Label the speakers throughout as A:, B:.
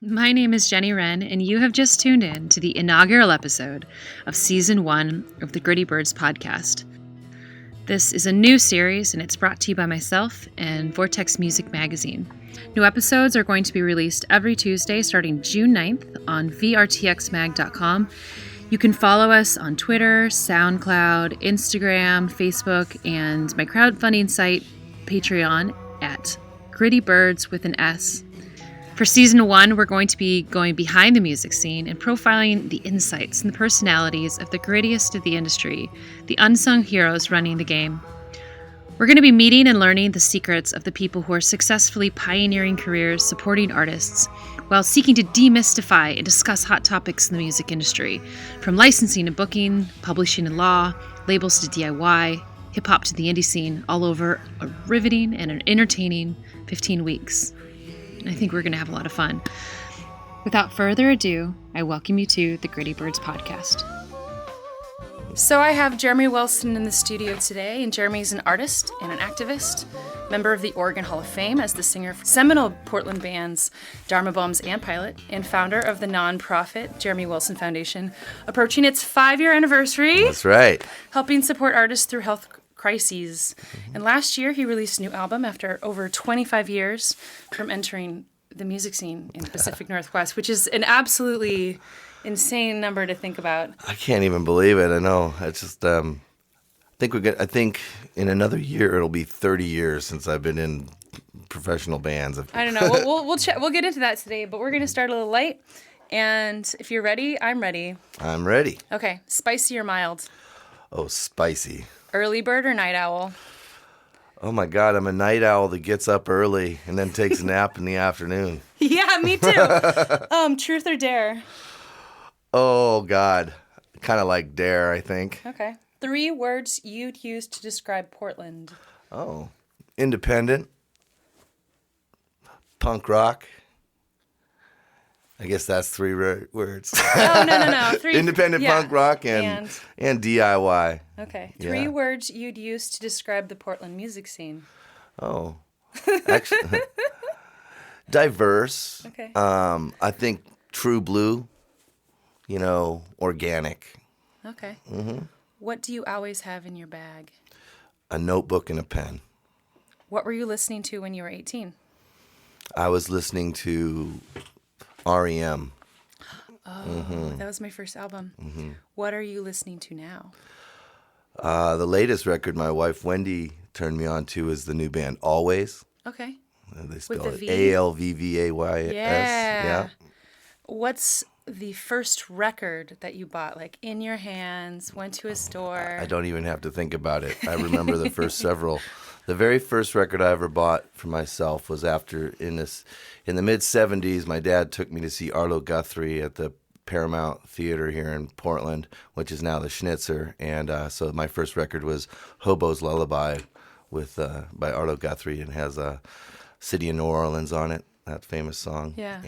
A: My name is Jenny Wren, and you have just tuned in to the inaugural episode of Season 1 of the Gritty Birds podcast. This is a new series, and it's brought to you by myself and Vortex Music Magazine. New episodes are going to be released every Tuesday starting June 9th on vrtxmag.com. You can follow us on Twitter, SoundCloud, Instagram, Facebook, and my crowdfunding site, Patreon, at Gritty Birds with an S. For Season 1, we're going to be going behind the music scene and profiling the insights and the personalities of the grittiest of the industry, the unsung heroes running the game. We're going to be meeting and learning the secrets of the people who are successfully pioneering careers supporting artists while seeking to demystify and discuss hot topics in the music industry, from licensing and booking, publishing and law, labels to DIY, hip-hop to the indie scene, all over a riveting and an entertaining 15 weeks. I think we're going to have a lot of fun. Without further ado, I welcome you to the Gritty Birds podcast. So I have Jeremy Wilson in the studio today, and Jeremy's an artist and an activist, member of the Oregon Hall of Fame as the singer for seminal Portland bands Dharma Bums and Pilot, and founder of the nonprofit Jeremy Wilson Foundation, approaching its 5-year anniversary.
B: That's right.
A: Helping support artists through health crises. And last year, he released a new album after over 25 years from entering the music scene in the Pacific Northwest, which is an absolutely insane number to think about.
B: I can't even believe it. I know. It's just, I think in another year it'll be 30 years since I've been in professional bands.
A: I don't know. We'll get into that today, but we're going to start a little light. And if you're ready, I'm ready.
B: I'm ready.
A: Okay. Spicy or mild?
B: Oh, spicy.
A: Early bird or night owl?
B: Oh my God, I'm a night owl that gets up early and then takes a nap in the afternoon.
A: Yeah, me too. Truth or dare?
B: Oh God, kind of like dare, I think.
A: Okay. 3 words you'd use to describe Portland.
B: Oh, independent, punk rock. I guess that's 3 words.
A: Oh, no. 3.
B: Independent punk rock and DIY.
A: Okay. 3 words you'd use to describe the Portland music scene.
B: Oh, actually, diverse.
A: Okay.
B: I think true blue, organic.
A: Okay. Mm-hmm. What do you always have in your bag?
B: A notebook and a pen.
A: What were you listening to when you were 18?
B: I was listening to REM.
A: Oh, That was my first album. Mm-hmm. What are you listening to now?
B: The latest record my wife Wendy turned me on to is the new band Always.
A: Okay.
B: They spell
A: With the
B: it ALVVAYS.
A: Yeah. What's the first record that you bought, like in your hands, went to a store?
B: I don't even have to think about it. I remember the first several. The very first record I ever bought for myself was after, in the mid-'70s, my dad took me to see Arlo Guthrie at the Paramount Theater here in Portland, which is now the Schnitzer. And so my first record was Hobo's Lullaby by Arlo Guthrie, and has City of New Orleans on it, that famous song.
A: Yeah.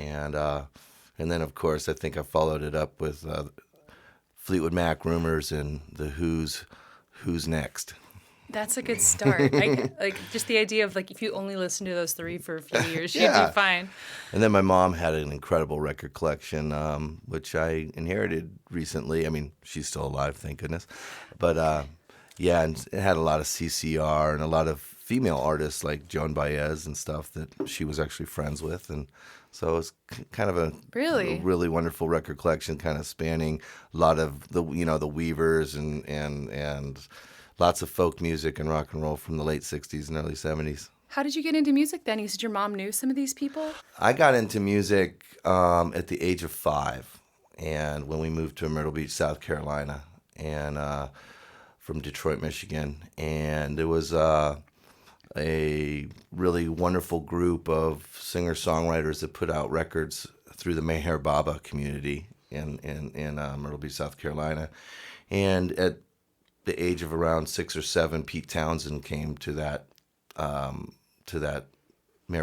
B: And then, of course, I think I followed it up with Fleetwood Mac, Rumors, and the Who's Next.
A: That's a good start. Just the idea of if you only listen to those 3 for a few years, you'd be fine.
B: And then my mom had an incredible record collection, which I inherited recently. I mean, she's still alive, thank goodness. But and it had a lot of CCR and a lot of female artists like Joan Baez and stuff that she was actually friends with, and so it was kind of a really wonderful record collection, kind of spanning a lot of the Weavers and lots of folk music and rock and roll from the late 60s and early 70s.
A: How did you get into music then? You said your mom knew some of these people?
B: I got into music at the age of 5, and when we moved to Myrtle Beach, South Carolina, and from Detroit, Michigan. And it was a really wonderful group of singer-songwriters that put out records through the Meher Baba community in Myrtle Beach, South Carolina. And at the age of around 6 or 7, Pete Townsend came to that Meher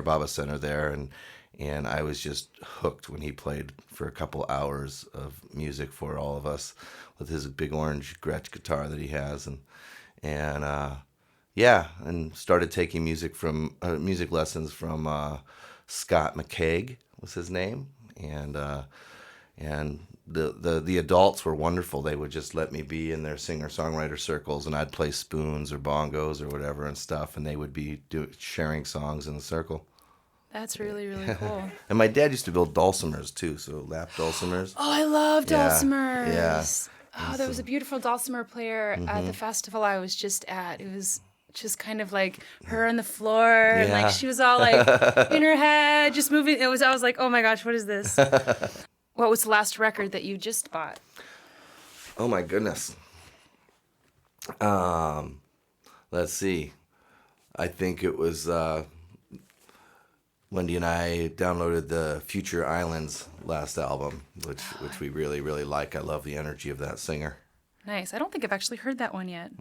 B: Baba Center there, and I was just hooked when he played for a couple hours of music for all of us with his big orange Gretsch guitar that he has, and started taking music lessons from Scott McCaig was his name, and the adults were wonderful. They would just let me be in their singer-songwriter circles, and I'd play spoons or bongos or whatever and stuff, and they would be sharing songs in the circle.
C: That's really, really cool.
B: And my dad used to build dulcimers too, so lap dulcimers.
C: Oh, I love dulcimers.
B: Yeah.
C: Oh, there was a beautiful dulcimer player at the festival I was just at. It was just kind of like her on the floor, and like she was all like in her head, just moving. I was like, oh my gosh, what is this? What was the last record that you just bought?
B: Oh my goodness. Let's see. I think it was Wendy and I downloaded the Future Islands last album, which we really, really like. I love the energy of that singer.
C: Nice. I don't think I've actually heard that one yet.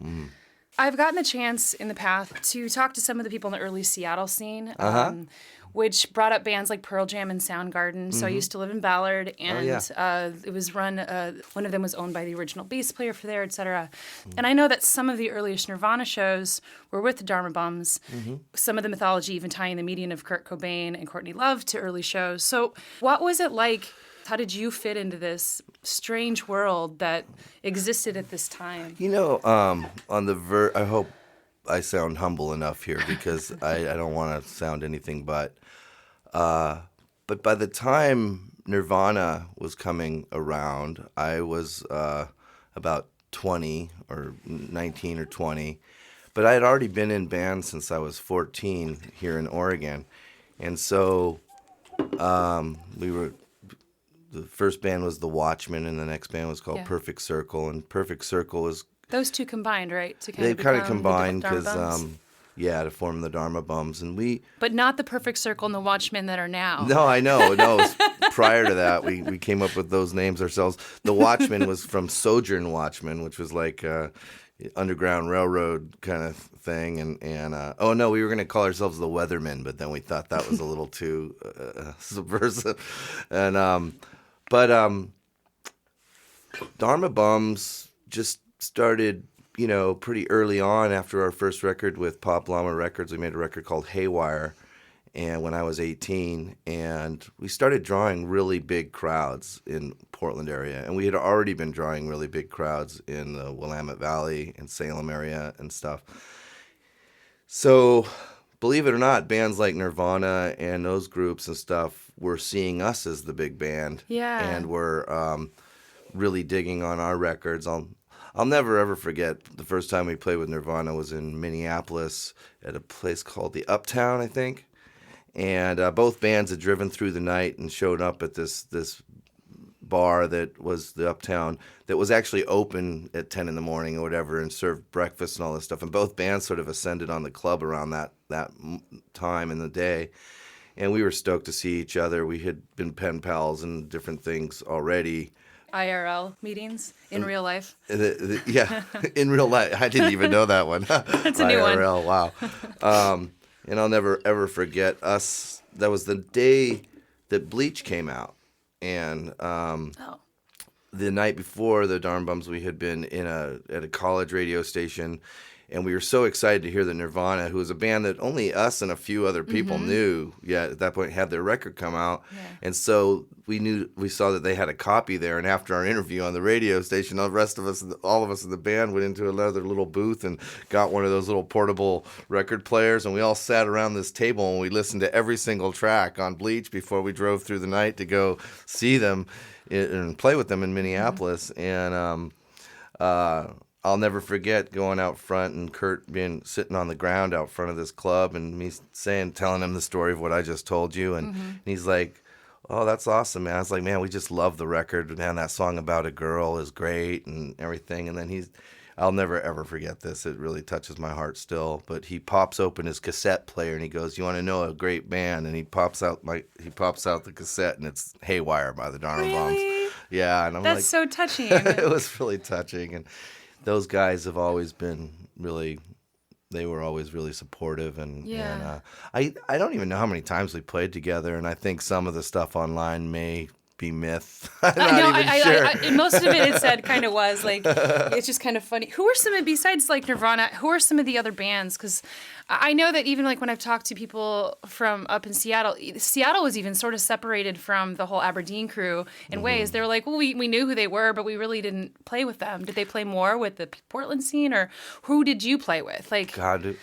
C: I've gotten the chance in the past to talk to some of the people in the early Seattle scene, which brought up bands like Pearl Jam and Soundgarden. So I used to live in Ballard, and it was run, one of them was owned by the original bass player for there, etc. And I know that some of the earliest Nirvana shows were with the Dharma Bums. Some of the mythology even tying the meeting of Kurt Cobain and Courtney Love to early shows. So what was it like? How did you fit into this strange world that existed at this time?
B: You know, on the I hope I sound humble enough here, because I don't want to sound anything but by the time Nirvana was coming around, I was about 20 or 19 or 20, but I had already been in bands since I was 14 here in Oregon, and so the first band was The Watchmen, and the next band was called Perfect Circle, and Perfect Circle was...
C: Those two combined, right?
B: They kind of combined because, to form the Dharma Bums, and we...
C: But not the Perfect Circle and the Watchmen that are now.
B: No, I know. No, prior to that, we came up with those names ourselves. The Watchmen was from Sojourn Watchmen, which was like Underground Railroad kind of thing, and we were going to call ourselves the Weathermen, but then we thought that was a little too subversive, and Dharma Bums just started, pretty early on after our first record with Pop Llama Records. We made a record called Haywire, and when I was 18, and we started drawing really big crowds in Portland area, and we had already been drawing really big crowds in the Willamette Valley and Salem area and stuff. So, believe it or not, bands like Nirvana and those groups and stuff were seeing us as the big band, and were really digging on our records. I'll never ever forget the first time we played with Nirvana was in Minneapolis at a place called the Uptown, I think. And both bands had driven through the night and showed up at this bar that was the Uptown that was actually open at 10 in the morning or whatever, and served breakfast and all this stuff. And both bands sort of ascended on the club around that time in the day. And we were stoked to see each other. We had been pen pals and different things already.
C: IRL meetings in real life.
B: In real life. I didn't even know that one.
C: That's a new one.
B: IRL, wow. And I'll never, ever forget us. That was the day that Bleach came out. And the night before the Dharma Bums, we had been at a college radio station, and we were so excited to hear that Nirvana, who was a band that only us and a few other people knew yet at that point, had their record come out. Yeah. And so we saw that they had a copy there. And after our interview on the radio station, all of us in the band went into another little booth and got one of those little portable record players. And we all sat around this table and we listened to every single track on Bleach before we drove through the night to go see them and play with them in Minneapolis. And I'll never forget going out front and Kurt sitting on the ground out front of this club and me telling him the story of what I just told you. And he's like, "Oh, that's awesome, man." I was like, "Man, we just love the record. Man, that song about a girl is great and everything." And then I'll never ever forget this. It really touches my heart still. But he pops open his cassette player and he goes, "You want to know a great band?" And he pops out the cassette and it's Haywire by the Dharma Bums. Yeah, and
C: that's so touching.
B: It was really touching. And those guys have always been they were always really supportive, and I don't even know how many times we played together, and I think some of the stuff online may be myth. I'm
C: I know.
B: not even sure.
C: Most of it said kind of was like. It's just kind of funny. Who are some of, besides like Nirvana? Who are some of the other bands? Because I know that even like when I've talked to people from up in Seattle, Seattle was even sort of separated from the whole Aberdeen crew in ways. They were like, well, we knew who they were, but we really didn't play with them. Did they play more with the Portland scene, or who did you play with? Like,
B: God,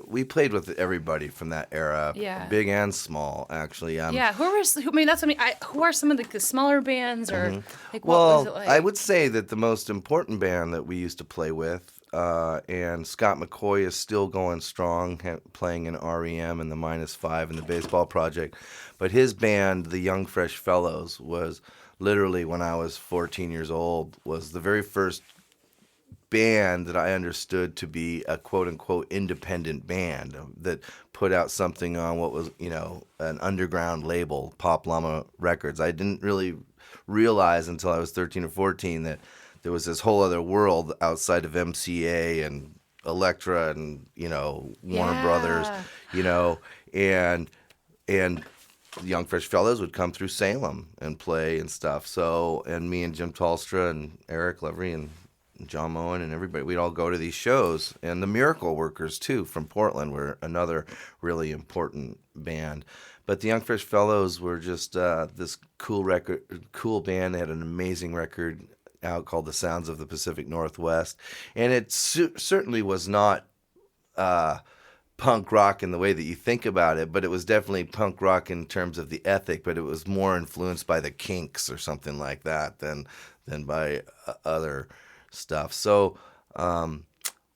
B: we played with everybody from that era,
C: Yeah.
B: big and small, actually.
C: yeah, who are some of the smaller bands, or like what
B: Well,
C: was it like?
B: I would say that the most important band that we used to play with, and Scott McCoy is still going strong, playing in REM and the -5 and the Baseball Project. But his band, the Young Fresh Fellows, was literally, when I was 14 years old, was the very first band that I understood to be a quote-unquote independent band that put out something on what was, an underground label, Pop Llama Records. I didn't really realize until I was 13 or 14 that there was this whole other world outside of MCA and Elektra and, Warner Brothers, and the Young Fresh Fellows would come through Salem and play and stuff. So, and me and Jim Tolstra and Eric Levry and John Moen and everybody, we'd all go to these shows. And the Miracle Workers, too, from Portland, were another really important band. But the Young Fresh Fellows were just this cool band. They had an amazing record out called The Sounds of the Pacific Northwest. And it certainly was not punk rock in the way that you think about it, but it was definitely punk rock in terms of the ethic, but it was more influenced by the Kinks or something like that than by other stuff. So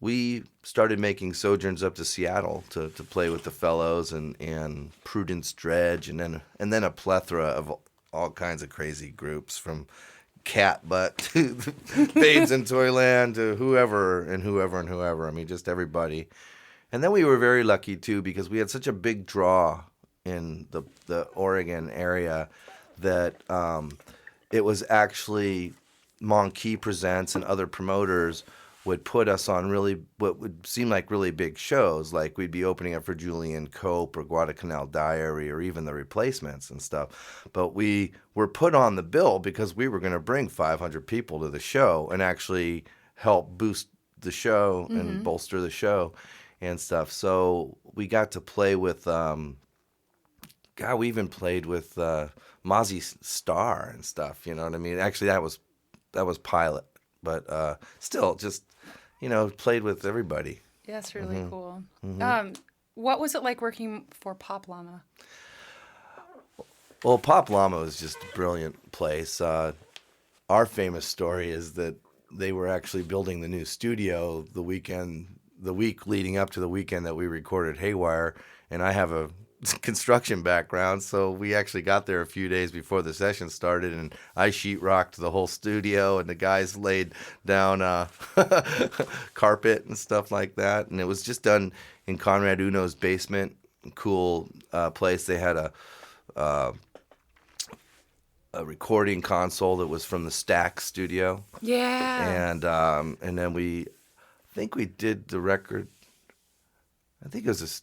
B: we started making sojourns up to Seattle to play with the Fellows and Prudence Dredge, and then a plethora of all kinds of crazy groups, from Catbutt to Babes in Toyland to whoever. I mean, just everybody. And then we were very lucky too, because we had such a big draw in the Oregon area that it was actually Monkey Presents and other promoters would put us on what would seem like really big shows. Like we'd be opening up for Julian Cope or Guadalcanal Diary or even the Replacements and stuff. But we were put on the bill because we were going to bring 500 people to the show and actually help boost the show and bolster the show and stuff. So we got to play with, we even played with Mozzie Star and stuff, you know what I mean? Actually, that was Pilot, but still just, played with everybody.
C: Yeah, that's really cool. What was it like working for Pop Llama?
B: Well, Pop Llama was just a brilliant place. Our famous story is that they were actually building the new studio the week leading up to the weekend that we recorded Haywire, and I have a construction background, so we actually got there a few days before the session started, and I sheetrocked the whole studio, and the guys laid down carpet and stuff like that, and it was just done in Conrad Uno's basement. Cool place. They had a recording console that was from the Stax studio.
C: Yeah.
B: And then I think we did the record. I think it was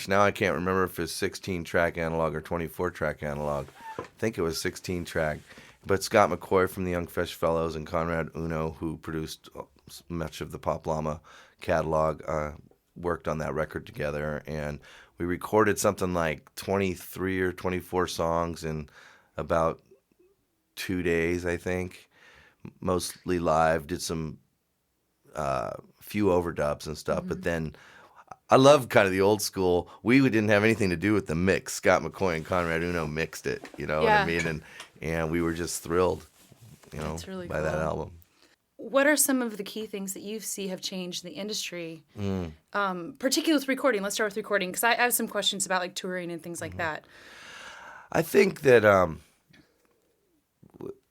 B: now I can't remember if it was 16-track analog or 24-track analog. I think it was 16-track. But Scott McCoy from the Young Fresh Fellows and Conrad Uno, who produced much of the Pop Llama catalog, worked on that record together. And we recorded something like 23 or 24 songs in about 2 days, I think. Mostly live, did some few overdubs and stuff. But then I love kind of the old school. We didn't have anything to do with the mix. Scott McCoy and Conrad Uno mixed it, you know what I mean? And we were just thrilled,
C: really
B: by that album.
C: What are some of the key things that you see have changed in the industry, particularly with recording? Let's start with recording, because I have some questions about like touring and things like that.
B: I think that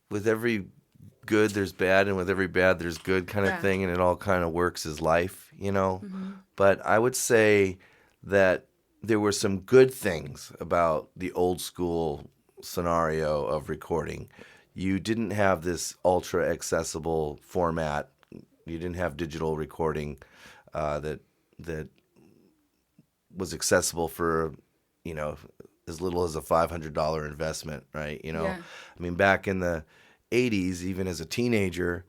B: with every good there's bad, and with every bad there's good kind of thing, and it all kind of works as life, But I would say that there were some good things about the old school scenario of recording. You didn't have this ultra accessible format. You didn't have digital recording that was accessible for as little as a $500 investment, right?
C: Yeah.
B: I mean, back in the 80s, even as a teenager,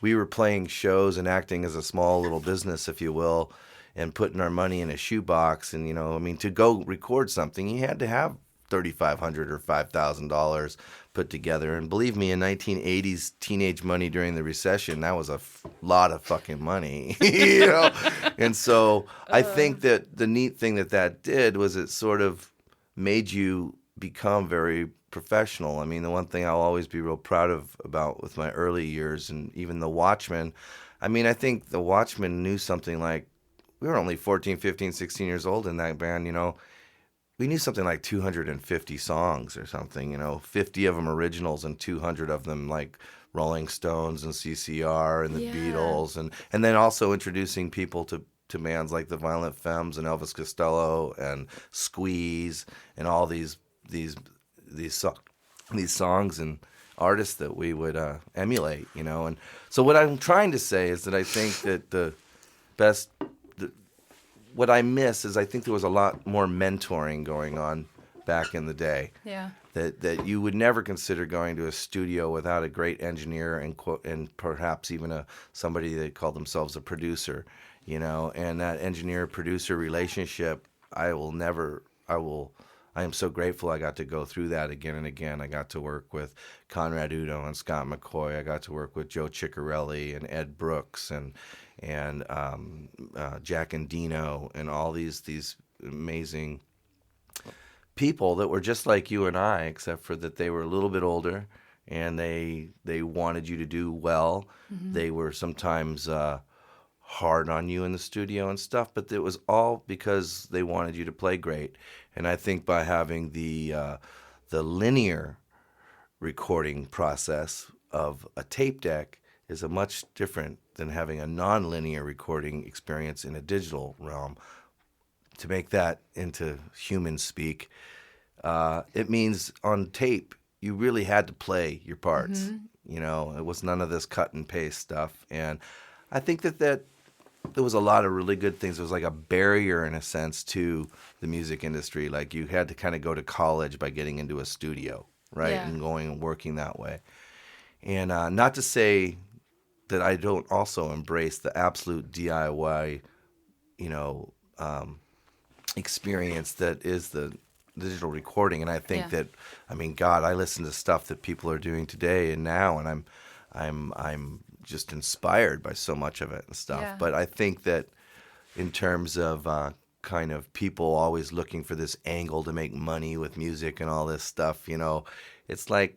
B: we were playing shows and acting as a small little business, if you will, and putting our money in a shoebox. And, I mean, to go record something, you had to have $3,500 or $5,000 put together. And believe me, in 1980s teenage money during the recession, that was a lot of fucking money, And so I think that the neat thing that did was it sort of made you become very professional. I mean, the one thing I'll always be real proud about with my early years, and even the Watchmen, I mean, I think the Watchmen knew something like, we were only 14, 15, 16 years old in that band, we knew something like 250 songs or something, 50 of them originals and 200 of them like Rolling Stones and CCR and the Beatles, and then also introducing people to bands like the Violent Femmes and Elvis Costello and Squeeze and all these songs and artists that we would emulate, And so what I'm trying to say is that I think that what I miss is I think there was a lot more mentoring going on back in the day.
C: Yeah.
B: That you would never consider going to a studio without a great engineer and perhaps even somebody that called themselves a producer, And that engineer-producer relationship, I am so grateful I got to go through that again and again. I got to work with Conrad Udo and Scott McCoy. I got to work with Joe Ciccarelli and Ed Brooks and Jack Endino and all these amazing people that were just like you and I, except for that they were a little bit older and they wanted you to do well. Mm-hmm. They were sometimes hard on you in the studio and stuff, but it was all because they wanted you to play great. And I think by having the linear recording process of a tape deck is a much different than having a non-linear recording experience in a digital realm. To make that into human speak, it means on tape you really had to play your parts. Mm-hmm. It was none of this cut and paste stuff. And I think that there was a lot of really good things. There was like a barrier in a sense to the music industry. Like you had to kind of go to college by getting into a studio, right? Yeah. And going and working that way. And not to say that I don't also embrace the absolute DIY, experience that is the digital recording. And I think that, I mean, God, I listen to stuff that people are doing today and now, and I'm just inspired by so much of it and stuff. Yeah. But I think that in terms of kind of people always looking for this angle to make money with music and all this stuff, it's like,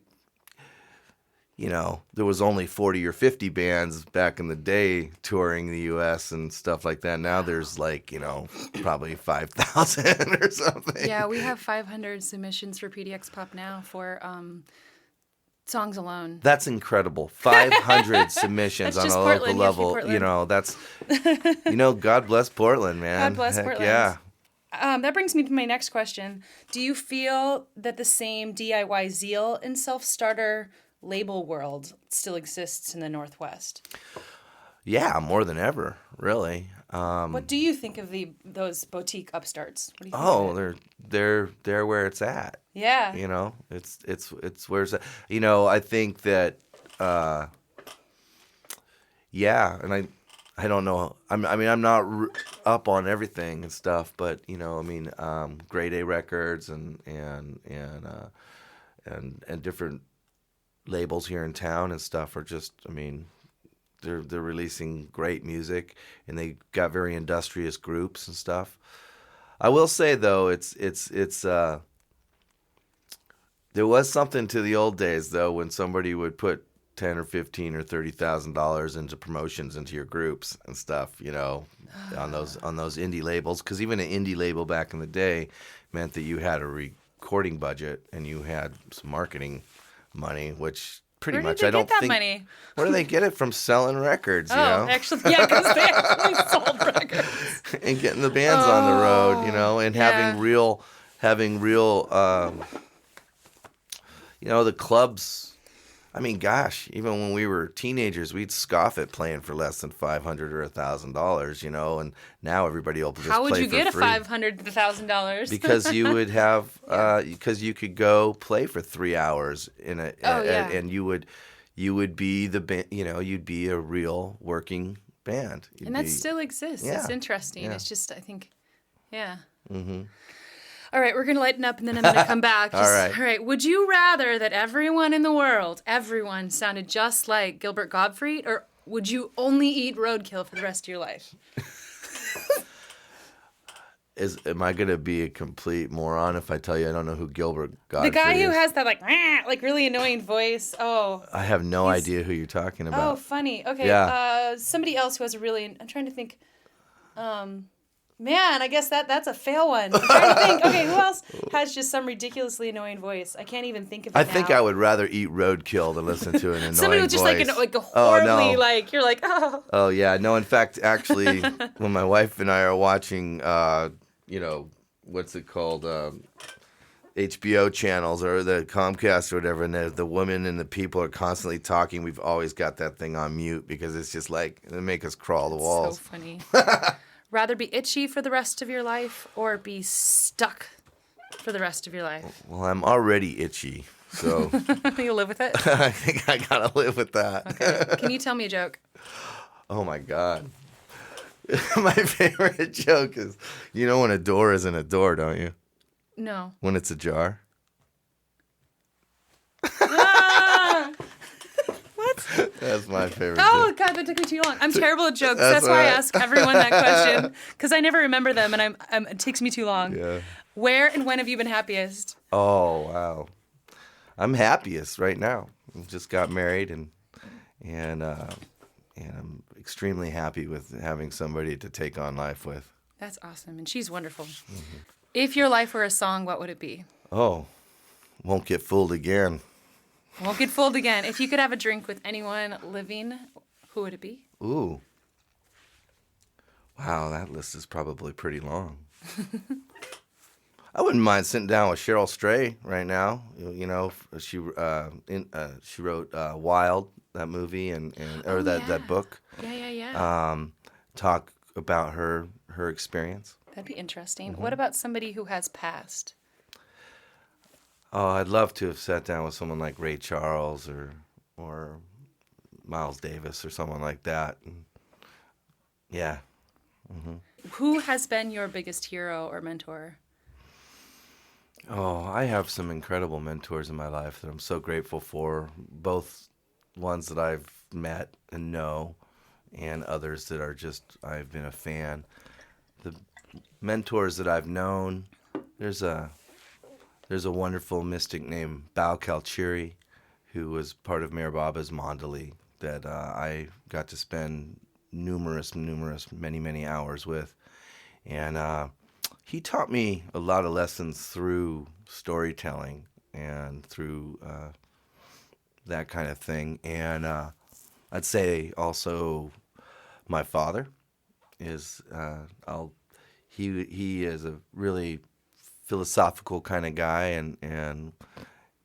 B: there was only 40 or 50 bands back in the day touring the U.S. and stuff like that. Now there's like, probably 5,000 or something.
C: Yeah, we have 500 submissions for PDX Pop now for songs alone.
B: That's incredible. 500 submissions on a local level. That's, God bless Portland, man.
C: God bless Portland.
B: Yeah.
C: That brings me to my next question. Do you feel that the same DIY zeal in self-starter label world still exists in the Northwest?
B: Yeah, more than ever, really.
C: What do you think of those boutique upstarts? What do you think of it?
B: They're where it's at.
C: Yeah.
B: It's where it's at. I think that and I don't know. I'm not up on everything and stuff, but Grade A Records and different labels here in town and stuff are just, they're releasing great music, and they got very industrious groups and stuff. I will say though, it's there was something to the old days though when somebody would put $10,000 or $15,000 or $30,000 into promotions into your groups and stuff, on those indie labels, because even an indie label back in the day meant that you had a recording budget and you had some marketing money, which pretty much I don't think. Money? Where do they get it from? Selling records,
C: actually, yeah, because they actually sold records
B: and getting the bands on the road, and having real, the clubs. I mean, gosh, even when we were teenagers, we'd scoff at playing for less than $500 or $1,000, you know, and now everybody will just play for free.
C: How would you get a $500 to $1,000?
B: Because you would have, because you could go play for 3 hours and you would be you'd be a real working band.
C: And that still exists.
B: Yeah.
C: It's interesting.
B: Yeah.
C: It's just, I think, yeah. Mm-hmm. All right, we're going to lighten up, and then I'm going to come back.
B: All right.
C: Would you rather that everyone in the world, everyone, sounded just like Gilbert Gottfried, or would you only eat roadkill for the rest of your life?
B: Am I going to be a complete moron if I tell you I don't know who Gilbert Gottfried
C: The guy who
B: is?
C: has that like really annoying voice. Oh.
B: I have no idea who you're talking about.
C: Oh, funny. Okay.
B: Yeah.
C: Somebody else who has a really. I'm trying to think. Man, I guess that's a fail one. I'm trying to think. Okay, who else has just some ridiculously annoying voice? I can't even think of it
B: I
C: now.
B: think I would rather eat roadkill than listen to an annoying
C: Somebody with just
B: voice.
C: like a horribly you're like
B: Oh yeah, no. In fact, actually, when my wife and I are watching, what's it called, HBO channels or the Comcast or whatever, and the women and the people are constantly talking, we've always got that thing on mute because it's just like it make us crawl the walls.
C: So funny. Rather be itchy for the rest of your life or be stuck for the rest of your life?
B: Well, I'm already itchy, so
C: You live with it?
B: I think I gotta live with that.
C: Okay. Can you tell me a joke?
B: Oh my God. My favorite joke is, you know when a door isn't a door, don't you?
C: No.
B: When it's a jar.
C: What?
B: That's my favorite
C: Oh,
B: joke.
C: God, that took me too long. I'm terrible at jokes. That's why I ask everyone that question, because I never remember them, and it takes me too long.
B: Yeah.
C: Where and when have you been happiest?
B: Oh, wow. I'm happiest right now. I just got married and I'm extremely happy with having somebody to take on life with.
C: That's awesome, and she's wonderful. Mm-hmm. If your life were a song, what would it be?
B: Oh, won't get fooled again.
C: Won't get fooled again. If you could have a drink with anyone living, who would it be?
B: Ooh. Wow, that list is probably pretty long. I wouldn't mind sitting down with Cheryl Stray right now. You know, she wrote Wild, that movie, that book.
C: Yeah.
B: Talk about her experience.
C: That'd be interesting. Mm-hmm. What about somebody who has passed?
B: Oh, I'd love to have sat down with someone like Ray Charles or Miles Davis or someone like that. Yeah. Mm-hmm.
C: Who has been your biggest hero or mentor?
B: Oh, I have some incredible mentors in my life that I'm so grateful for, both ones that I've met and know and others that are just, I've been a fan. The mentors that I've known, there's a wonderful mystic named Bal Kalchiri who was part of Meher Baba's Mandali that I got to spend many hours with. And he taught me a lot of lessons through storytelling and through that kind of thing. And I'd say also my father is he is a really philosophical kind of guy,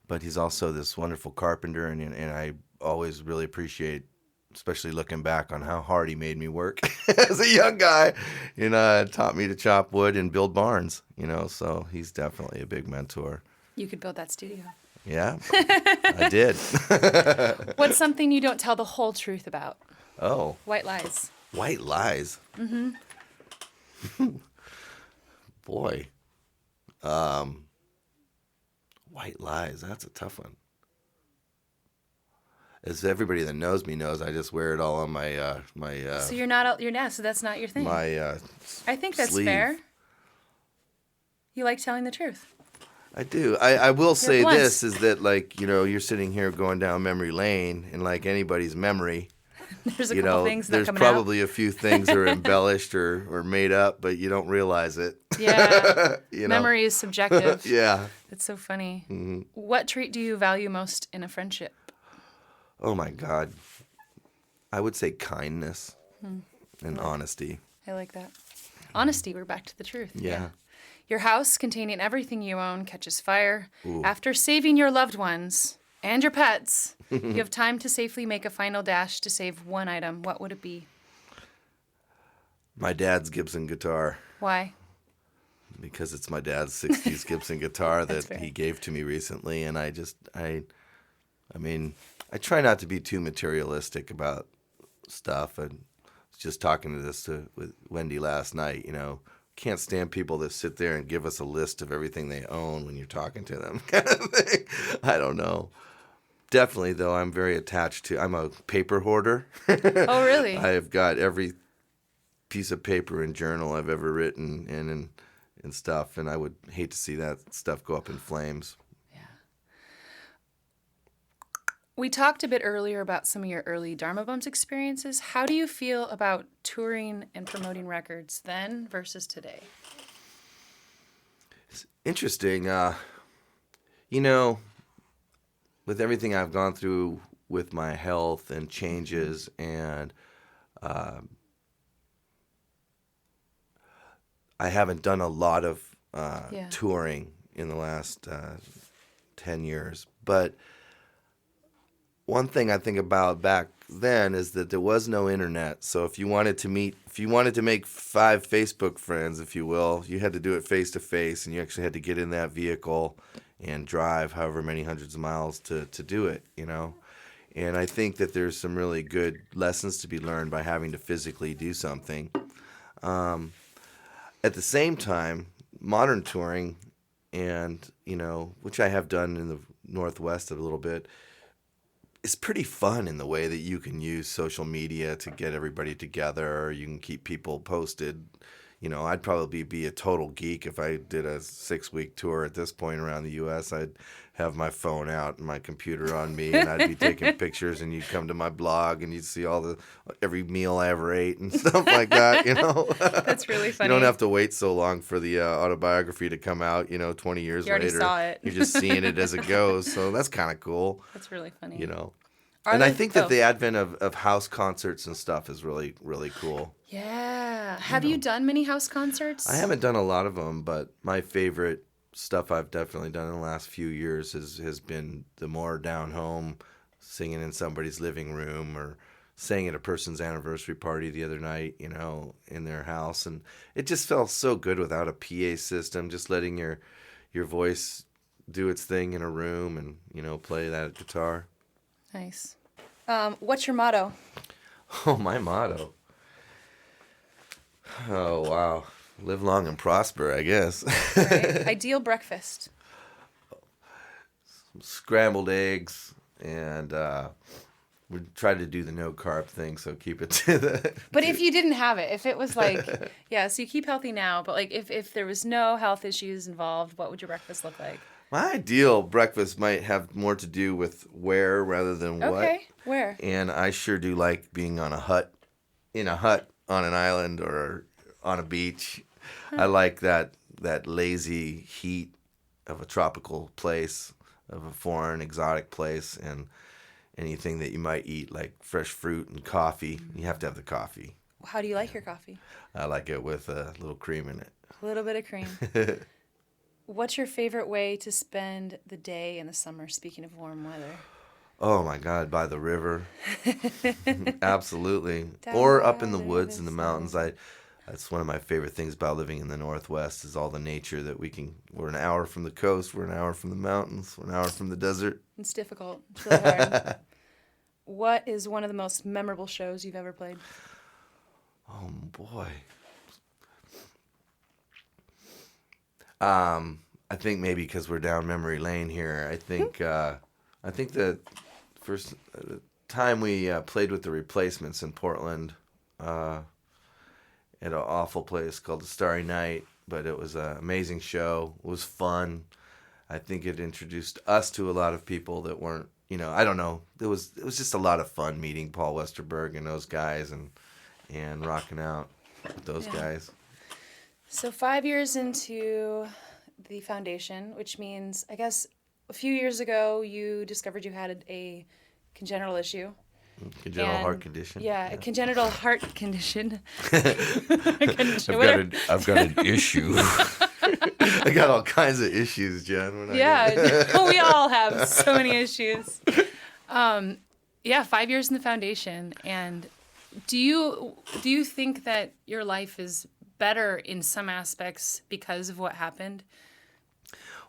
B: but he's also this wonderful carpenter, and I always really appreciate, especially looking back on how hard he made me work as a young guy, and taught me to chop wood and build barns, so he's definitely a big mentor.
C: You could build that studio.
B: Yeah, I did.
C: What's something you don't tell the whole truth about?
B: Oh.
C: White lies.
B: White lies? Mm-hmm. Boy. White lies, that's a tough one. As everybody that knows me knows, I just wear it all on my
C: So so that's not your thing.
B: My
C: I think that's
B: sleeve.
C: fair. You like telling the truth.
B: I do. I will say
C: blunt.
B: this is that, you're sitting here going down memory lane, and like anybody's memory,
C: There's a couple things not
B: there's
C: coming
B: probably a few things that are embellished or made up, but you don't realize it.
C: Yeah. Memory is subjective.
B: Yeah.
C: It's so funny.
B: Mm-hmm.
C: What trait do you value most in a friendship?
B: Oh my God. I would say kindness and honesty.
C: I like that. Honesty, we're back to the truth.
B: Yeah.
C: Your house containing everything you own catches fire.
B: Ooh.
C: After saving your loved ones, and your pets, you have time to safely make a final dash to save one item. What would it be?
B: My dad's Gibson guitar.
C: Why?
B: Because it's my dad's 60s Gibson guitar that
C: fair.
B: he gave to me recently. And I try not to be too materialistic about stuff. And I was just talking to this with Wendy last night, can't stand people that sit there and give us a list of everything they own when you're talking to them kind of thing. I don't know. Definitely, though, I'm very attached to, I'm a paper hoarder.
C: Oh, really?
B: I've got every piece of paper and journal I've ever written and stuff, and I would hate to see that stuff go up in flames.
C: We talked a bit earlier about some of your early Dharma Bums experiences. How do you feel about touring and promoting records then versus today?
B: It's interesting. With everything I've gone through with my health and changes and I haven't done a lot of touring in the last 10 years, but one thing I think about back then is that there was no internet. So if you wanted to make 5 Facebook friends, if you will, you had to do it face to face, and you actually had to get in that vehicle and drive however many hundreds of miles to do it, And I think that there's some really good lessons to be learned by having to physically do something. At the same time, modern touring and, which I have done in the Northwest a little bit, it's pretty fun in the way that you can use social media to get everybody together, or you can keep people posted. I'd probably be a total geek if I did a 6-week tour at this point around the U.S. I'd have my phone out and my computer on me, and I'd be taking pictures, and you'd come to my blog, and you'd see every meal I ever ate and stuff like that,
C: That's really funny.
B: You don't have to wait so long for the autobiography to come out, 20 years
C: You already
B: later.
C: saw it.
B: You're just seeing it as it goes, so that's kind of cool.
C: That's really funny.
B: I think that the advent of house concerts and stuff is really, really cool.
C: Yeah. Have you done many house concerts?
B: I haven't done a lot of them, but my favorite stuff I've definitely done in the last few years has been the more down home, singing in somebody's living room, or sang at a person's anniversary party the other night, in their house. And it just felt so good without a PA system, just letting your voice do its thing in a room and, play that guitar.
C: Nice. What's your motto?
B: Oh, my motto. Oh, wow. Live long and prosper, I guess.
C: Right. Ideal breakfast.
B: Some scrambled eggs, and we try to do the no carb thing, so keep it to the...
C: But if you didn't have it, if it was so you keep healthy now, but if there was no health issues involved, what would your breakfast look like?
B: My ideal breakfast might have more to do with where rather than what.
C: Okay, where?
B: And I sure do like being in a hut on an island or on a beach. I like that lazy heat of a tropical place, of a foreign, exotic place, and anything that you might eat, like fresh fruit and coffee. You have to have the coffee.
C: How do you like your coffee?
B: I like it with a little cream in it.
C: A little bit of cream. What's your favorite way to spend the day in the summer, speaking of warm weather?
B: Oh, my God, by the river. Absolutely.
C: Down
B: Or up in the
C: by the
B: woods and the
C: river.
B: mountains. That's one of my favorite things about living in the Northwest is all the nature that we're an hour from the coast, we're an hour from the mountains, we're an hour from the desert.
C: It's difficult. It's really hard. What is one of the most memorable shows you've ever played?
B: Oh, boy. I think maybe because we're down memory lane here. I think the first time we played with the Replacements in Portland at an awful place called the Starry Night, but it was an amazing show. It was fun. I think it introduced us to a lot of people that weren't, I don't know. It was just a lot of fun meeting Paul Westerberg and those guys and rocking out with those guys.
C: So 5 years into the foundation, which means, I guess, a few years ago, you discovered you had a congenital issue.
B: Congenital heart condition.
C: Yeah, a congenital heart condition.
B: I've got an issue. I got all kinds of issues, Jen.
C: Yeah, we all have so many issues. 5 years in the foundation, and do you think that your life is better in some aspects because of what happened?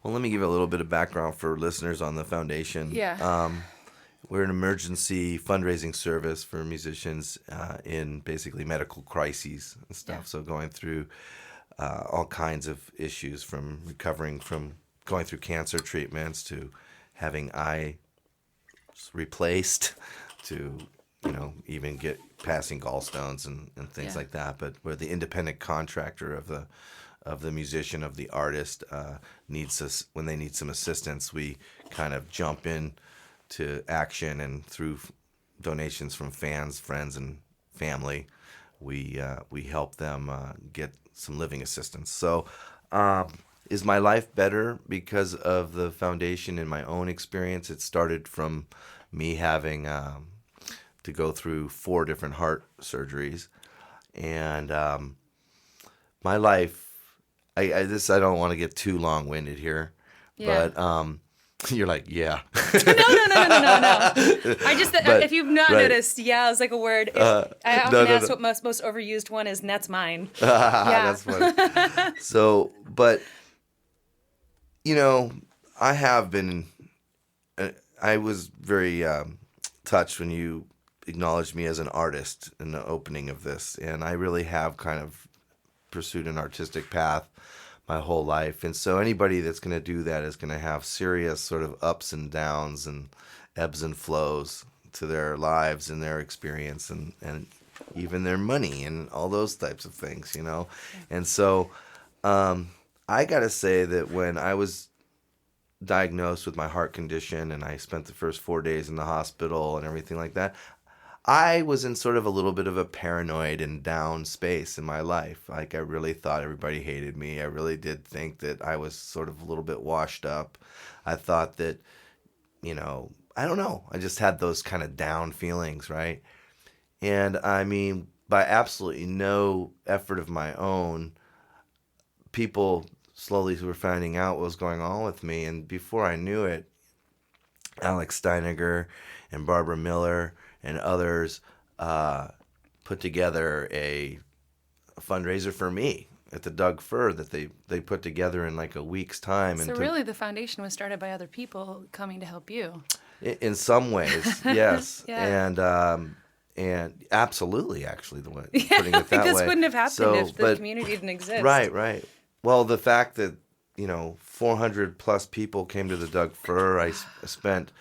B: Well, let me give you a little bit of background for listeners on the foundation.
C: Yeah.
B: We're an emergency fundraising service for musicians in basically medical crises and stuff.
C: Yeah.
B: So going through all kinds of issues, from recovering from going through cancer treatments to having eye replaced to, even passing gallstones and things like that. But we're the independent contractor of the musician, of the artist, needs us when they need some assistance. We kind of jump in to action, and through donations from fans, friends, and family, we help them get some living assistance. So, is my life better because of the foundation? In my own experience, it started from me having to go through 4 different heart surgeries, and my life. I don't want to get too long-winded here, but you're like, yeah.
C: No. I just, if you've not noticed, is like a word. I often ask what most overused one is, and that's mine.
B: That's funny. So, but, I have been, I was very touched when you acknowledged me as an artist in the opening of this, and I really have kind of pursued an artistic path my whole life. And so anybody that's going to do that is going to have serious sort of ups and downs and ebbs and flows to their lives and their experience and even their money and all those types of things, And so I got to say that when I was diagnosed with my heart condition and I spent the first 4 days in the hospital and everything like that, I was in sort of a little bit of a paranoid and down space in my life. Like, I really thought everybody hated me. I really did think that I was sort of a little bit washed up. I thought that, I don't know. I just had those kind of down feelings, right? And I mean, by absolutely no effort of my own, people slowly were finding out what was going on with me. And before I knew it, Alex Steiniger and Barbara Miller and others put together a fundraiser for me at the Doug Fir that they put together in like a week's time.
C: So really the foundation was started by other people coming to help you.
B: In some ways, yes.
C: Yeah.
B: And absolutely, actually, the way putting it that way.
C: This wouldn't have happened if the community didn't exist.
B: Right. Well, the fact that 400 plus people came to the Doug Fir, I spent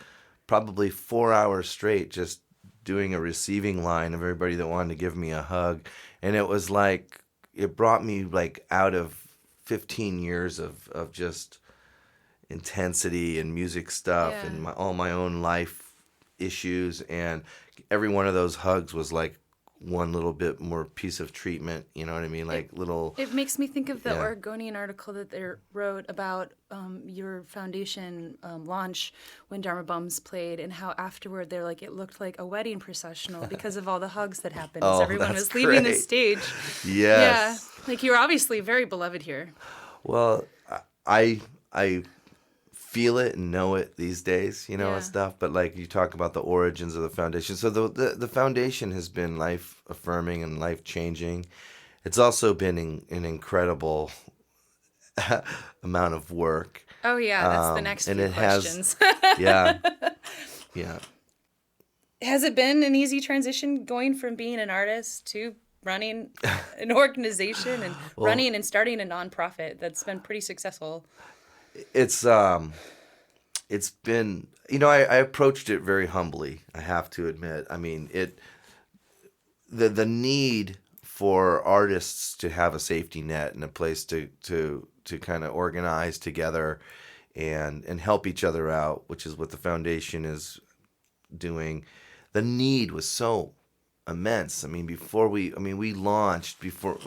B: probably 4 hours straight just doing a receiving line of everybody that wanted to give me a hug. And it was like, it brought me like out of 15 years of just intensity and music stuff and all my own life issues. And every one of those hugs was like one little bit more piece of treatment, you know what I mean? It
C: makes me think of the Oregonian article that they wrote about your foundation launch when Dharma Bums played, and how afterward they're like, it looked like a wedding processional because of all the hugs that happened as everyone was leaving the stage.
B: Yes.
C: Yeah. Like, you're obviously very beloved here.
B: Well, I feel it and know it these days, and stuff. But like, you talk about the origins of the foundation. So the foundation has been life affirming and life changing. It's also been an incredible amount of work.
C: Oh yeah, that's the next few questions.
B: Yeah.
C: Has it been an easy transition going from being an artist to running an organization and running and starting a nonprofit that's been pretty successful?
B: It's been, I approached it very humbly, I have to admit. I mean, the need for artists to have a safety net and a place to kind of organize together and help each other out, which is what the foundation is doing. The need was so immense. I mean, we launched before,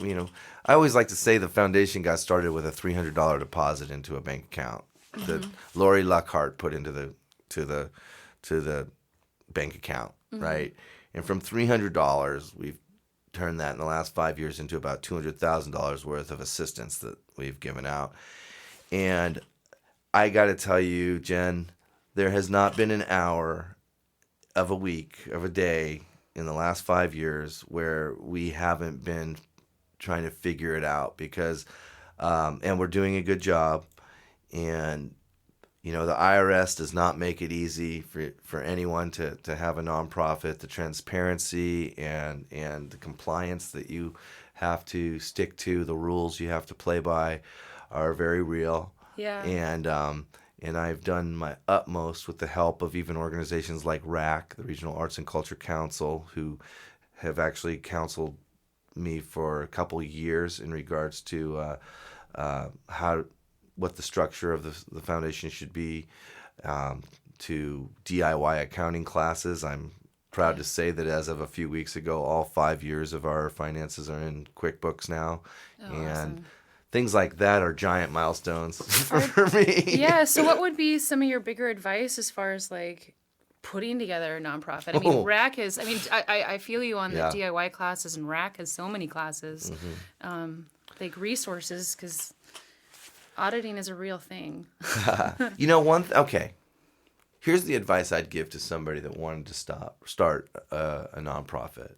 B: I always like to say the foundation got started with a $300 deposit into a bank account that Lori Luckhart put into the bank account, right? And from $300, we've turned that in the last 5 years into about $200,000 worth of assistance that we've given out. And I got to tell you, Jen, there has not been an hour of a week, of a day in the last 5 years where we haven't been trying to figure it out because, and we're doing a good job. And, you know, the IRS does not make it easy for anyone to have a nonprofit. The transparency and the compliance that you have to stick to, the rules you have to play by are very real.
C: Yeah.
B: And I've done my utmost with the help of even organizations like RAC, the Regional Arts and Culture Council, who have actually counseled me for a couple of years in regards to what the structure of the foundation should be, to DIY accounting classes. I'm proud to say that as of a few weeks ago, all 5 years of our finances are in QuickBooks now. And
C: awesome.
B: Things like that are giant milestones for me.
C: Yeah. So what would be some of your bigger advice as far as like putting together a nonprofit? I mean, RAC is, I mean, I feel you on the DIY classes, and RAC has so many classes, like resources, because auditing is a real thing.
B: You know, okay. Here's the advice I'd give to somebody that wanted to start a nonprofit,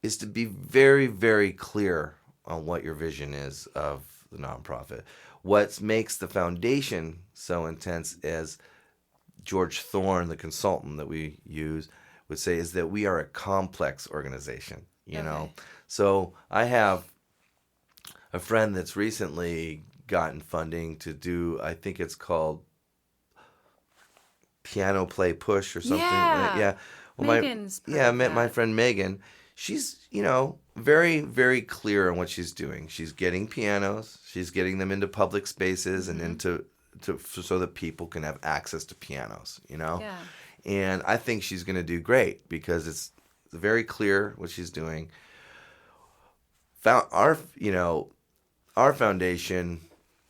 B: is to be very, very clear on what your vision is of the nonprofit. What makes the foundation so intense, as George Thorne, the consultant that we use, would say, is that we are a complex organization, you know? So I have a friend that's recently gotten funding to do, I think it's called Piano Play Push or something.
C: Yeah.
B: Yeah. Well, my friend Megan, she's, you know, very, very clear on what she's doing. She's getting pianos. She's getting them into public spaces and into so that people can have access to pianos, you know?
C: Yeah.
B: And I think she's going to do great because it's very clear what she's doing. Our foundation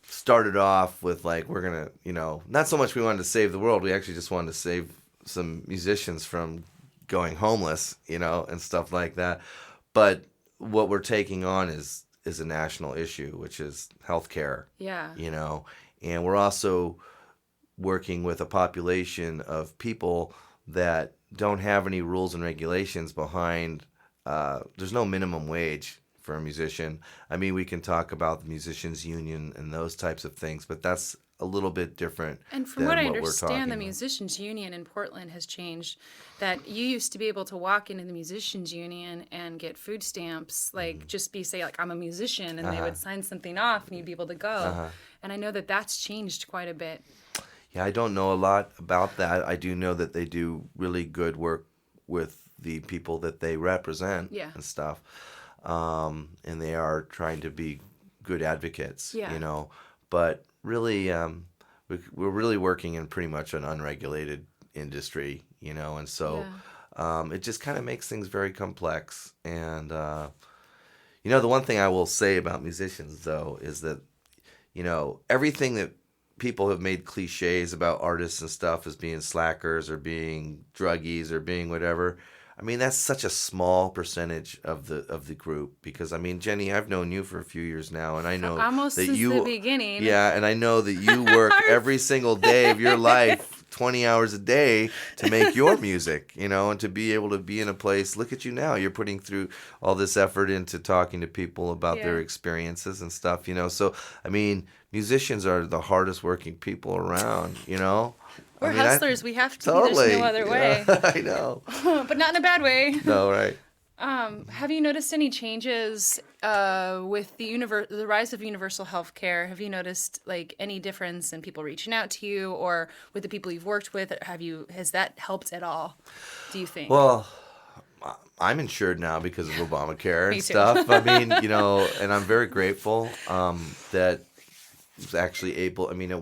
B: started off with like, we're going to, you know, not so much we wanted to save the world. We actually just wanted to save some musicians from going homeless, you know, and stuff like that. But what we're taking on is a national issue, which is healthcare. Yeah. You know, and we're also working with a population of people that don't have any rules and regulations behind. There's no minimum wage for a musician. I mean, we can talk about the musicians union and those types of things, but that's a little bit different.
C: And from what I understand, the musicians union in Portland has changed. That you used to be able to walk into the musicians union and get food stamps, like just say like, I'm a musician, and they would sign something off and you'd be able to go. And I know that that's changed quite a bit.
B: Yeah, I don't know a lot about that. I do know that they do really good work with the people that they represent and stuff. And they are trying to be good advocates, you know. But really, we're really working in pretty much an unregulated industry, you know, and so it just kind of makes things very complex. And, you know, the one thing I will say about musicians, though, is that, you know, everything that people have made cliches about artists and stuff as being slackers or being druggies or being whatever, I mean, that's such a small percentage of the group, because I mean, Jenny, I've known you for a few years now, and I know
C: almost
B: that
C: since the beginning.
B: Yeah, and I know that you work every single day of your life, 20 hours a day, to make your music, you know, and to be able to be in a place. Look at you now. You're putting through all this effort into talking to people about their experiences and stuff, you know. So, I mean, musicians are the hardest working people around, you know.
C: We're hustlers. We have to. Totally. There's no other way.
B: I know.
C: But not in a bad way.
B: No, right.
C: Have you noticed any changes with the rise of universal health care? Have you noticed like any difference in people reaching out to you, or with the people you've worked with? Has that helped at all, do you think?
B: Well, I'm insured now because of Obamacare and stuff. I mean, you know, and I'm very grateful that I was actually able. I mean,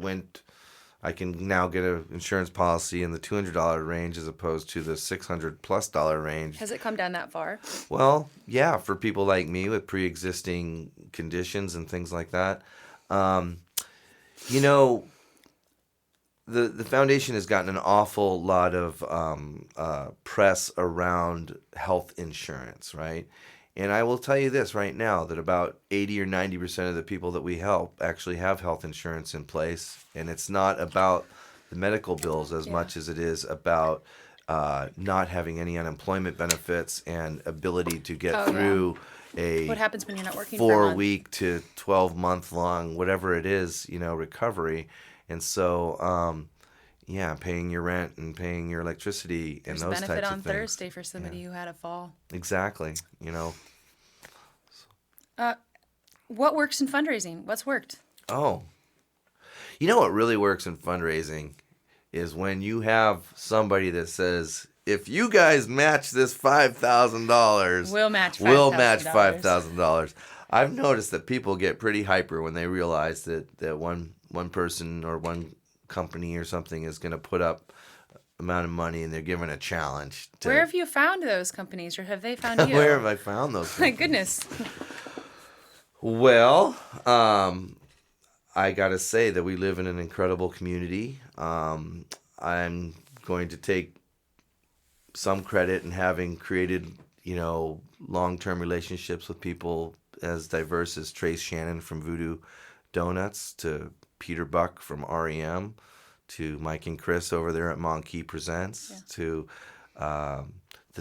B: I can now get an insurance policy in the $200 range as opposed to the $600+ range.
C: Has it come down that far?
B: Well, yeah, for people like me with pre-existing conditions and things like that. You know, the foundation has gotten an awful lot of press around health insurance, right? And I will tell you this right now, that about 80 or 90% of the people that we help actually have health insurance in place. And it's not about the medical bills as much as it is about not having any unemployment benefits and ability to get through
C: what happens when you're not working for a month?
B: 4-week to 12-month long, whatever it is, recovery. And so, paying your rent and paying your electricity and those types of things.
C: There's benefit on Thursday for somebody who had a fall.
B: Exactly,
C: What works in fundraising? What's worked?
B: Oh. What really works in fundraising is when you have somebody that says, if you guys match this $5,000,
C: we'll match
B: $5,000. I've noticed that people get pretty hyper when they realize that one person or one company or something is going to put up amount of money and they're given a challenge.
C: Where have you found those companies, or have they found you?
B: Where have I found those companies?
C: My goodness.
B: Well, I got to say that we live in an incredible community. I'm going to take some credit in having created, long-term relationships with people as diverse as Trace Shannon from Voodoo Donuts, to Peter Buck from REM, to Mike and Chris over there at Monkey Presents, to the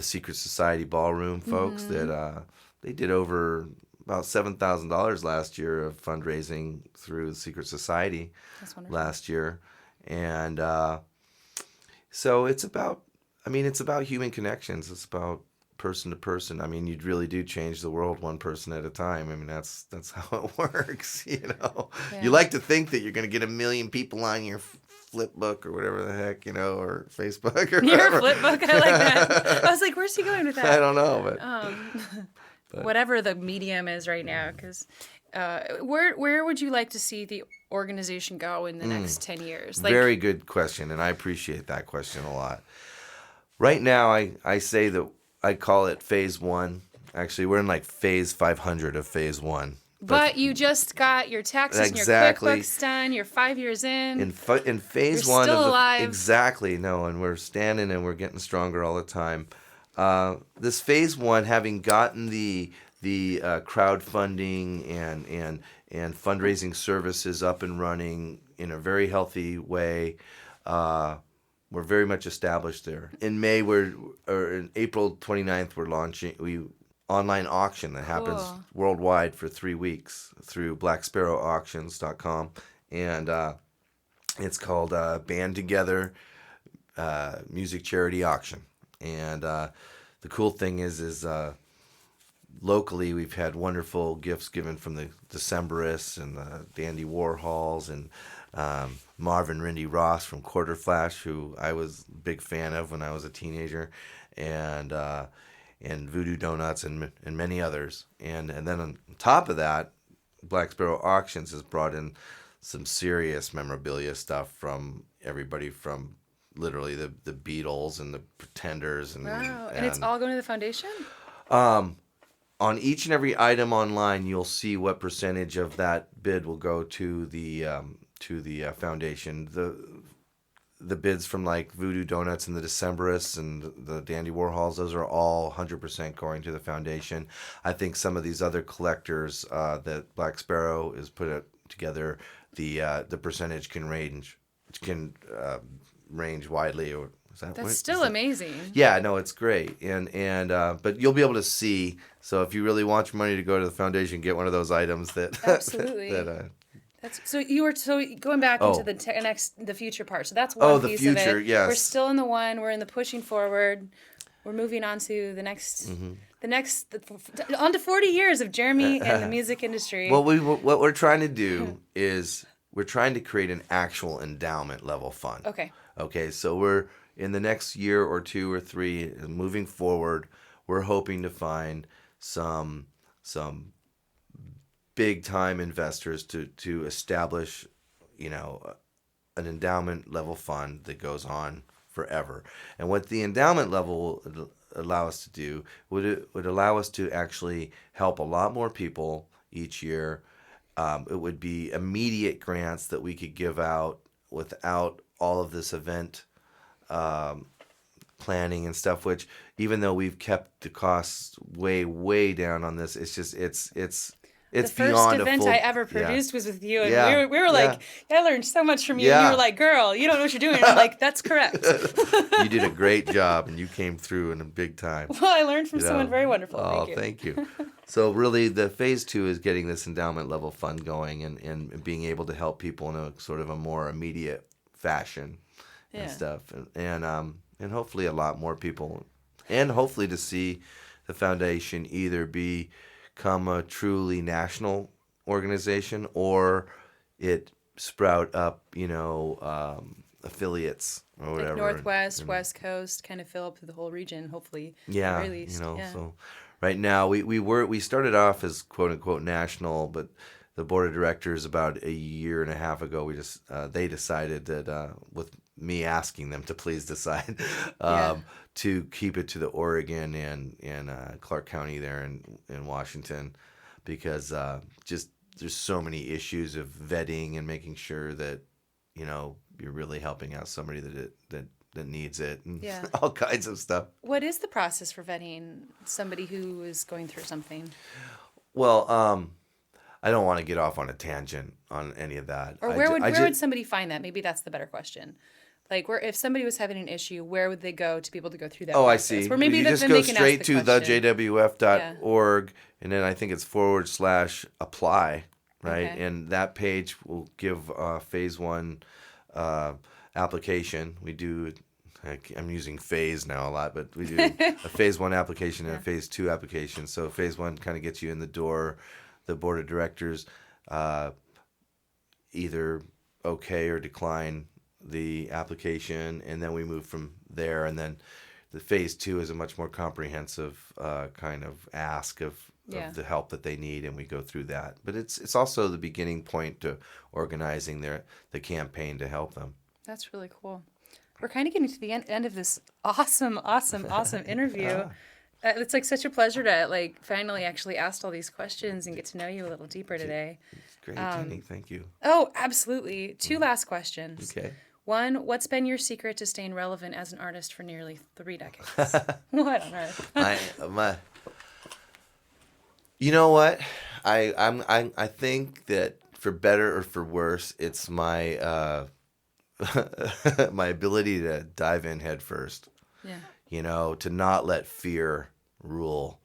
B: Secret Society Ballroom folks that they did over about $7,000 last year of fundraising through the Secret Society last year. And so it's about human connections. It's about person to person. You really do change the world one person at a time. That's how it works, You like to think that you're going to get 1 million people on your Flipbook or whatever the heck, or Facebook or whatever.
C: Your Flipbook? I like that. I was like, where's he going with that?
B: I don't know,
C: but whatever the medium is right now, because where would you like to see the organization go in the next 10 years?
B: Very good question, and I appreciate that question a lot. Right now, I say that I call it phase 1. Actually, we're in phase 500 of phase 1.
C: But you just got your taxes and your QuickBooks done. You're 5 years in.
B: In phase
C: You're
B: 1
C: still
B: of
C: alive.
B: Exactly, no, and we're standing and we're getting stronger all the time. This phase 1, having gotten the crowdfunding and fundraising services up and running in a very healthy way, we're very much established there. In May, in April 29th, we're launching online auction that happens worldwide for 3 weeks through BlackSparrowAuctions.com, and it's called Band Together Music Charity Auction. And the cool thing is locally we've had wonderful gifts given from the Decemberists and the Dandy Warhols and Marvin Rindy Ross from Quarter Flash, who I was a big fan of when I was a teenager, and Voodoo Donuts and many others. And then on top of that, Black Sparrow Auctions has brought in some serious memorabilia stuff from everybody from literally the Beatles and the Pretenders.
C: Wow. And it's all going to the foundation?
B: On each and every item online, you'll see what percentage of that bid will go to the foundation. The bids from Voodoo Donuts and the Decemberists and the Dandy Warhols, those are all 100% going to the foundation. I think some of these other collectors that Black Sparrow is put together, the percentage can range widely. Or
C: that's still amazing.
B: Yeah, no, it's great, and but you'll be able to see. So if you really want your money to go to the foundation, get one of those items that
C: absolutely. So you were going back into the future part. So that's one piece of it.
B: Oh, the future, yes.
C: We're still in the one. We're in the pushing forward. We're moving on to the next, on to 40 years of Jeremy and the music industry.
B: Well, what we're trying to do is we're trying to create an actual endowment level fund. Okay. So we're in the next year or 2 or 3, moving forward, we're hoping to find some big time investors to establish, an endowment level fund that goes on forever. And what the endowment level would allow us to do would allow us to actually help a lot more people each year. It would be immediate grants that we could give out without all of this event planning and stuff, which even though we've kept the costs way down on this, it's just it's
C: the first
B: beyond
C: event
B: a full,
C: I ever produced was with you, and
B: Yeah.
C: we were like, I learned so much from you. And
B: Yeah.
C: you were like, girl, you don't know what you're doing. And I'm like, that's correct.
B: You did a great job, and you came through in a big time.
C: Well, I learned from someone very wonderful.
B: Oh,
C: Thank you.
B: thank you. So really, the phase 2 is getting this endowment level fund going and being able to help people in a sort of a more immediate fashion and stuff, and hopefully a lot more people, and hopefully to see the foundation either become a truly national organization or it sprout up, affiliates or whatever.
C: Like Northwest, West Coast, kind of fill up the whole region, hopefully.
B: Yeah,
C: at the very least.
B: So right now we started off as quote unquote national, but the board of directors about a year and a half ago, they decided that with me asking them to please decide to keep it to the Oregon and Clark County there in Washington, because just there's so many issues of vetting and making sure that you're really helping out somebody that needs it, and all kinds of stuff.
C: What is the process for vetting somebody who is going through something?
B: Well, I don't want to get off on a tangent on any of that.
C: Or where would somebody find that? Maybe that's the better question. Like, if somebody was having an issue, where would they go to be able to go through that process?
B: I see.
C: Or maybe
B: you just
C: then
B: go
C: they can
B: straight
C: ask
B: to
C: the question.
B: thejwf.org, and then I think it's /apply, right?
C: Okay.
B: And that page will give phase 1 application. We do, I'm using phase now a lot, but we do a phase 1 application and a phase 2 application. So phase 1 kind of gets you in the door. The board of directors either okay or decline the application, and then we move from there. And then the phase 2 is a much more comprehensive kind of ask of the help that they need, and we go through that. But it's also the beginning point to organizing the campaign to help them.
C: That's really cool. We're kind of getting to the end of this awesome interview. It's like such a pleasure to finally actually ask all these questions and get to know you a little deeper today.
B: Great, Jenny. Thank you.
C: Oh, absolutely. 2 last questions.
B: Okay.
C: 1, what's been your secret to staying relevant as an artist for nearly 3 decades? What on earth?
B: You know what? I think that for better or for worse, it's my my ability to dive in head first. Yeah. To not let fear rule.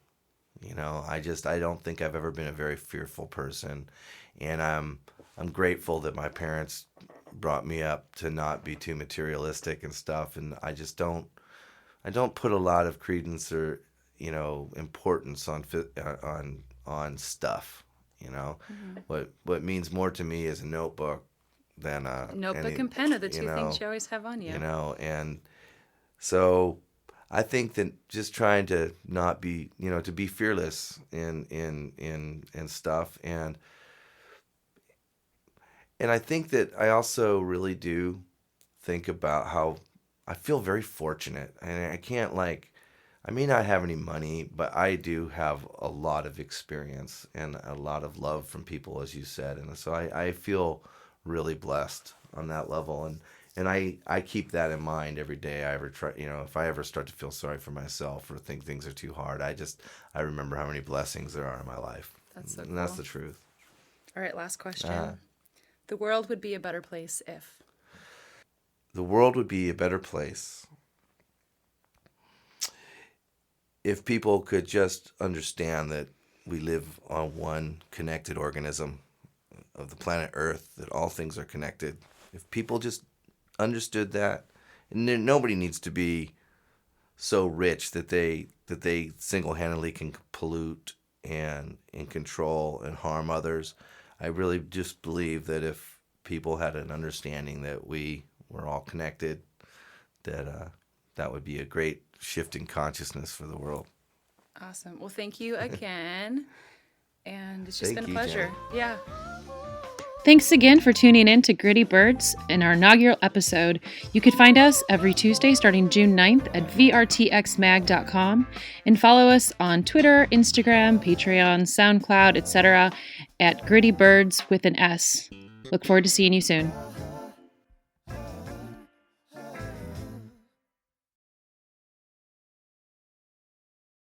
B: I don't think I've ever been a very fearful person, and I'm grateful that my parents brought me up to not be too materialistic and stuff, and I don't put a lot of credence or importance on stuff. What means more to me is a notebook than
C: notebook and pen are the 2 things you always have on you.
B: And so I think that just trying to not be, to be fearless in stuff, and I think that I also really do think about how I feel very fortunate, and I may not have any money, but I do have a lot of experience and a lot of love from people, as you said, and so I feel really blessed on that level, and I keep that in mind every day I ever try. If I ever start to feel sorry for myself or think things are too hard, I remember how many blessings there are in my life.
C: That's so
B: and
C: cool.
B: That's the truth.
C: All right, last question. The world would be a better place if?
B: The world would be a better place if people could just understand that we live on one connected organism of the planet Earth, that all things are connected. If people just understood that, and nobody needs to be so rich that they single-handedly can pollute and control and harm others. I really just believe that if people had an understanding that we're all connected, that would be a great shift in consciousness for the world.
C: Awesome. Well, thank you again. And it's just
B: Thank
C: been a pleasure.
B: Jen.
C: Yeah.
A: Thanks again for tuning in to Gritty Birds in our inaugural episode. You can find us every Tuesday starting June 9th at vrtxmag.com, and follow us on Twitter, Instagram, Patreon, SoundCloud, etc. at Gritty Birds with an S. Look forward to seeing you soon.